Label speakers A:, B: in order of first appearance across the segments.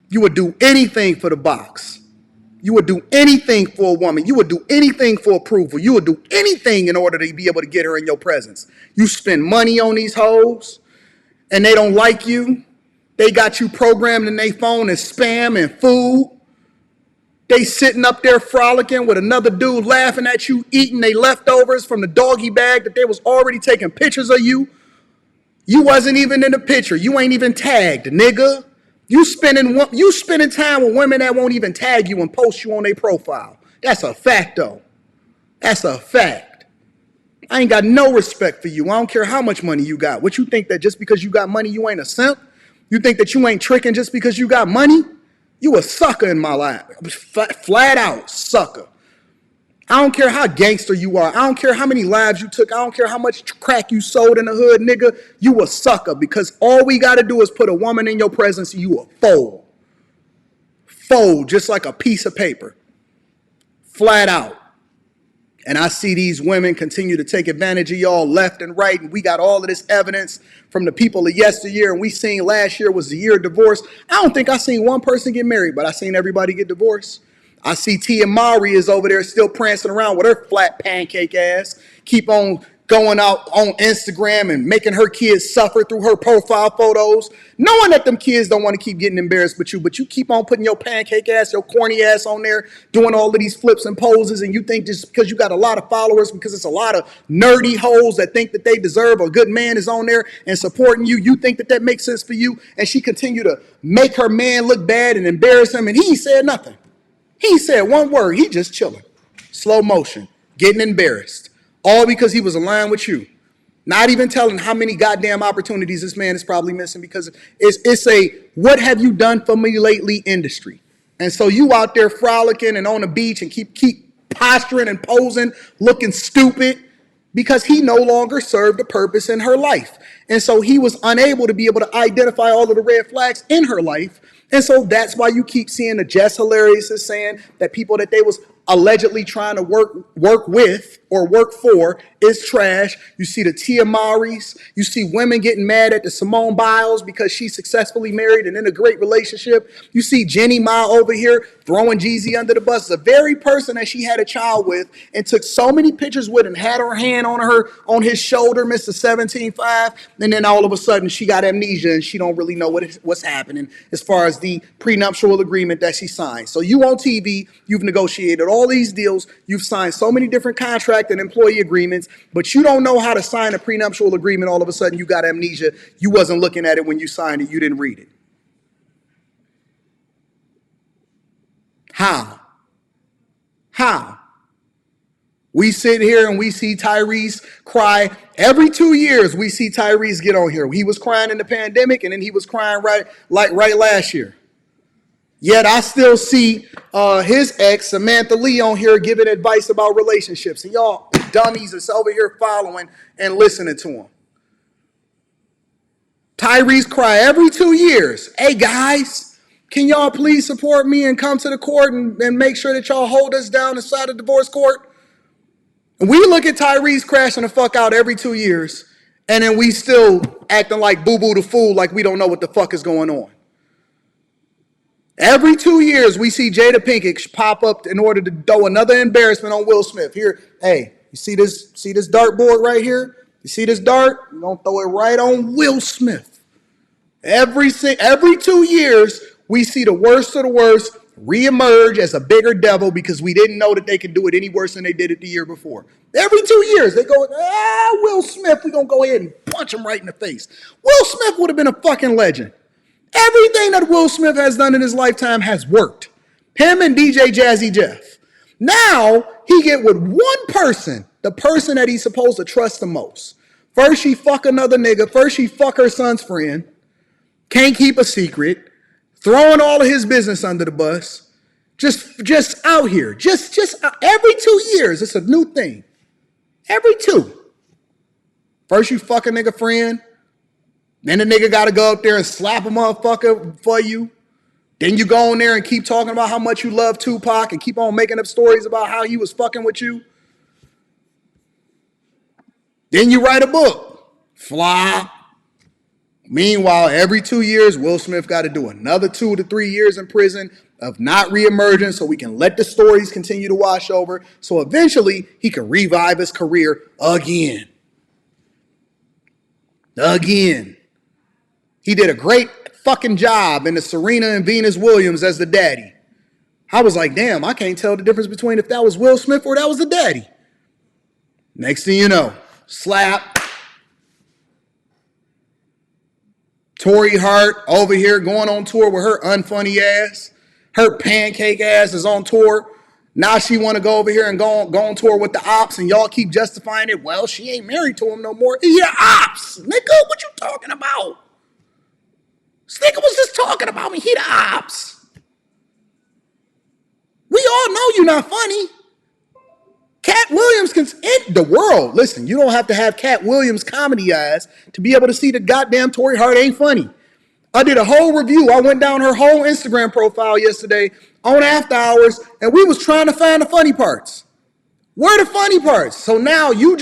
A: You would do anything for the box. You would do anything for a woman. You would do anything for approval. You would do anything in order to be able to get her in your presence. You spend money on these hoes, and they don't like you. They got you programmed in their phone as spam and food. They sitting up there frolicking with another dude laughing at you, eating their leftovers from the doggy bag that they was already taking pictures of you. You wasn't even in the picture. You ain't even tagged, nigga. You spending time with women that won't even tag you and post you on their profile. That's a fact, though. That's a fact. I ain't got no respect for you. I don't care how much money you got. What you think that just because you got money, you ain't a simp? You think that you ain't tricking just because you got money? You a sucker in my life. Flat out sucker. I don't care how gangster you are. I don't care how many lives you took. I don't care how much crack you sold in the hood, nigga. You a sucker because all we got to do is put a woman in your presence and you a fold. Fold just like a piece of paper. Flat out. And I see these women continue to take advantage of y'all left and right. And we got all of this evidence from the people of yesteryear. And we seen last year was the year of divorce. I don't think I seen one person get married, but I seen everybody get divorced. I see Tia Mowry is over there still prancing around with her flat pancake ass. Keep on going out on Instagram and making her kids suffer through her profile photos. Knowing that them kids don't want to keep getting embarrassed with you, but you keep on putting your pancake ass, your corny ass on there, doing all of these flips and poses, and you think just because you got a lot of followers, because it's a lot of nerdy hoes that think that they deserve a good man is on there and supporting you, you think that that makes sense for you, and she continue to make her man look bad and embarrass him, and he said nothing. He said one word. He just chilling. Slow motion. Getting embarrassed. All because he was aligned with you. Not even telling how many goddamn opportunities this man is probably missing because it's a what have you done for me lately industry. And so you out there frolicking and on the beach and keep posturing and posing, looking stupid because he no longer served a purpose in her life. And so he was unable to be able to identify all of the red flags in her life. And so that's why you keep seeing the Jess Hilarious is saying that people that they was allegedly trying to work with or work for is trash. You see the Tia Mowrys. You see women getting mad at the Simone Biles because she's successfully married and in a great relationship. You see Jeannie Ma over here throwing Jeezy under the bus. The very person that she had a child with and took so many pictures with and had her hand on his shoulder, Mr. 17.5. And then all of a sudden she got amnesia and she don't really know what's happening as far as the prenuptial agreement that she signed. So you on TV, you've negotiated all these deals. You've signed so many different contract and employee agreements, but you don't know how to sign a prenuptial agreement. All of a sudden you got amnesia. You wasn't looking at it when you signed it. You didn't read it. How? We sit here and we see Tyrese cry. Every 2 years we see Tyrese get on here. He was crying in the pandemic and then he was crying right last year. Yet I still see his ex, Samantha Lee, on here giving advice about relationships. And y'all dummies is over here following and listening to him. Tyrese cry every 2 years. Hey, guys, can y'all please support me and come to the court and make sure that y'all hold us down inside the divorce court? And we look at Tyrese crashing the fuck out every 2 years, and then we still acting like boo-boo the fool, like we don't know what the fuck is going on. Every 2 years, we see Jada Pinkett pop up in order to throw another embarrassment on Will Smith. Here, hey, you see this dartboard right here? You see this dart? You're going to throw it right on Will Smith. Every 2 years, we see the worst of the worst reemerge as a bigger devil because we didn't know that they could do it any worse than they did it the year before. Every 2 years, they go, Will Smith, we're going to go ahead and punch him right in the face. Will Smith would have been a fucking legend. Everything that Will Smith has done in his lifetime has worked. Him and DJ Jazzy Jeff. Now, he get with one person, the person that he's supposed to trust the most. First, she fuck another nigga. First, she fuck her son's friend. Can't keep a secret. Throwing all of his business under the bus. Just out here. Just every 2 years, it's a new thing. Every two. First, you fuck a nigga friend. Then the nigga got to go up there and slap a motherfucker for you. Then you go on there and keep talking about how much you love Tupac and keep on making up stories about how he was fucking with you. Then you write a book. Flop. Meanwhile, every 2 years, Will Smith got to do another 2 to 3 years in prison of not reemerging so we can let the stories continue to wash over. So eventually he can revive his career again. Again. He did a great fucking job in the Serena and Venus Williams as the daddy. I was like, damn, I can't tell the difference between if that was Will Smith or that was the daddy. Next thing you know, slap. Tori Hart over here going on tour with her unfunny ass. Her pancake ass is on tour. Now she want to go over here and go on tour with the ops, and y'all keep justifying it. Well, she ain't married to him no more. He the ops. Nigga, what you talking about? This nigga was just talking about me. He the ops. We all know you're not funny. Cat Williams can in the world. Listen, you don't have to have Cat Williams comedy eyes to be able to see the goddamn Tori Hart ain't funny. I did a whole review. I went down her whole Instagram profile yesterday on After Hours, and we was trying to find the funny parts. Where are the funny parts? So now you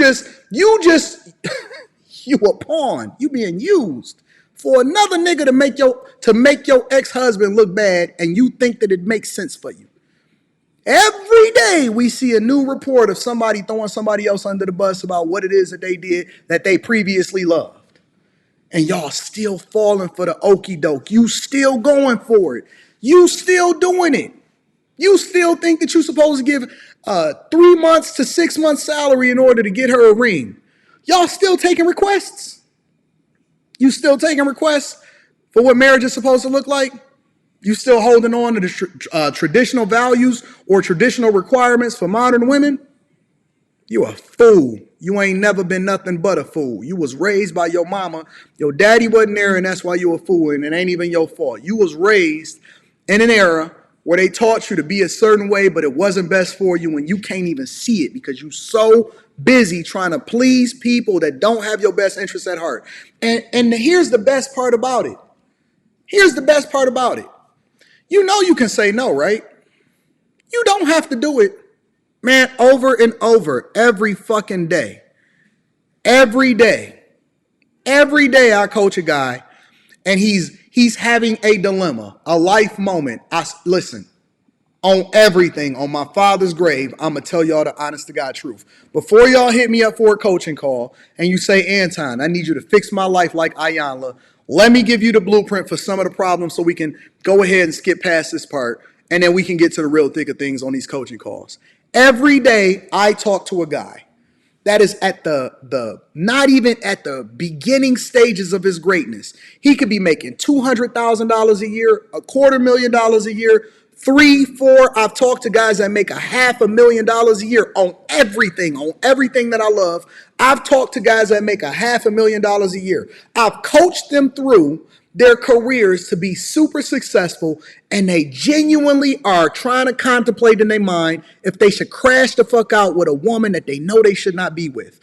A: you a pawn. You being used for another nigga to make your ex-husband look bad, and you think that it makes sense for you. Every day we see a new report of somebody throwing somebody else under the bus about what it is that they did that they previously loved. And y'all still falling for the okie doke. You still going for it. You still doing it. You still think that you're supposed to give 3 months to 6 months salary in order to get her a ring. Y'all still taking requests. You still taking requests for what marriage is supposed to look like. You still holding on to the traditional values or traditional requirements for modern women? You a fool. You ain't never been nothing but a fool. You was raised by your mama. Your daddy wasn't there, and that's why you a fool, and it ain't even your fault. You was raised in an era where they taught you to be a certain way, but it wasn't best for you, and you can't even see it because you so busy trying to please people that don't have your best interests at heart. And here's the best part about it. Here's the best part about it. You know you can say no, right? You don't have to do it, man, over and over every fucking day. Every day. Every day I coach a guy, and he's having a dilemma, a life moment. Listen, on everything, on my father's grave, I'm going to tell y'all the honest to God truth. Before y'all hit me up for a coaching call and you say, Anton, I need you to fix my life like Ayanla, let me give you the blueprint for some of the problems so we can go ahead and skip past this part, and then we can get to the real thick of things on these coaching calls. Every day I talk to a guy that is at the not even at the beginning stages of his greatness. He could be making $200,000 a year, $250,000 a year, 3, 4. I've talked to guys that make $500,000 a year on everything that I love. I've talked to guys that make $500,000 a year. I've coached them through their careers to be super successful, and they genuinely are trying to contemplate in their mind if they should crash the fuck out with a woman that they know they should not be with.